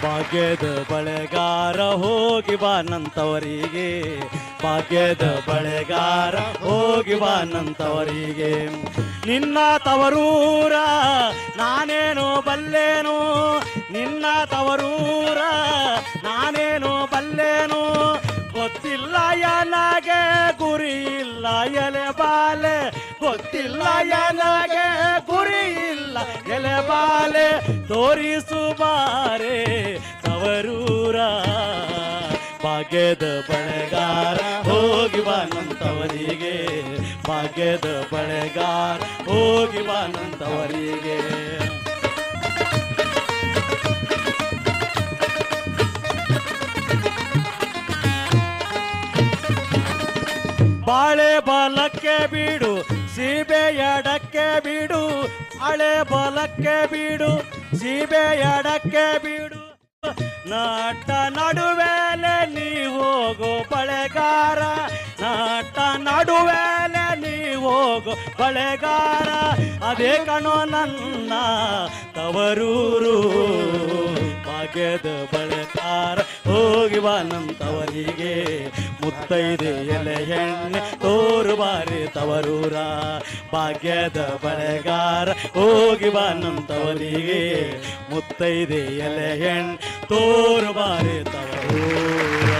ಭಾಗ್ಯದ ಬಳೆಗಾರ ಹೋಗಿ ಬಾನಂತವರಿಗೆ, ಭಾಗ್ಯದ ಬಳೆಗಾರ ಹೋಗಿ ಬಾನಂತವರಿಗೆ. ನಿನ್ನ ತವರೂರ ನಾನೇನು ಬಲ್ಲೇನು, ನಿನ್ನ ತವರೂರ ನಾನೇನು ಬಲ್ಲೇನು, ಗೊತ್ತಿಲ್ಲ ನನಗೆ ಗುರಿ ಇಲ್ಲ ಎಲೆ ಬಾಲೆ, ಗೊತ್ತಿಲ್ಲ ನನಗೆ ಗುರಿ ಇಲ್ಲ ಎಲೆ ಬಾಲೆ, ತೋರಿಸು ಬಾರೆ ತವರೂರ. ಭಾಗ್ಯದ ಬಳೆಗಾರ ಹೋಗಿ ಬಾನಂತವರಿಗೆ, ಭಾಗ್ಯದ ಬಳೆಗಾರ ಹೋಗಿ ಬಾನಂತವರಿಗೆ. ಬಾಳೆ ಬಲಕ್ಕೆ ಬೀಡು ಸೀಬೆ ಎಡಕ್ಕೆ ಬೀಡು, ಬಾಳೆ ಬಲಕ್ಕೆ ಬೀಡು ಸೀಬೆ ಎಡಕ್ಕೆ ಬೀಡು, ನಾಟ ನಡುವೆಲೆ ನೀ ಹೋಗೋ ಬಳೆಗಾರ, ನಾಟ ನಡುವೆಲೆ ನೀ ಹೋಗೋ ಬಳೆಗಾರ. ಅದೇ ಕಣೋ ನನ್ನ ತವರೂರು, ಭಾಗ್ಯದ ಬಳೆಗಾರ ಹೋಗಿ ಬಾನಂತವರಿಗೆ. ಮುತ್ತೈದೆ ಎಲೆ ಹೆಣ್ಣೆ ತೋರು ಬಾರಿ ತವರೂರ, ಭಾಗ್ಯದ ಬಳೆಗಾರ ಹೋಗಿ ಬಾನಂತವರಿಗೆ. ಮುತ್ತೈದೆ ಎಲೆ ಹೆಣ್ಣೆ ತೋರು ಬಾರಿ ತವರೂರ.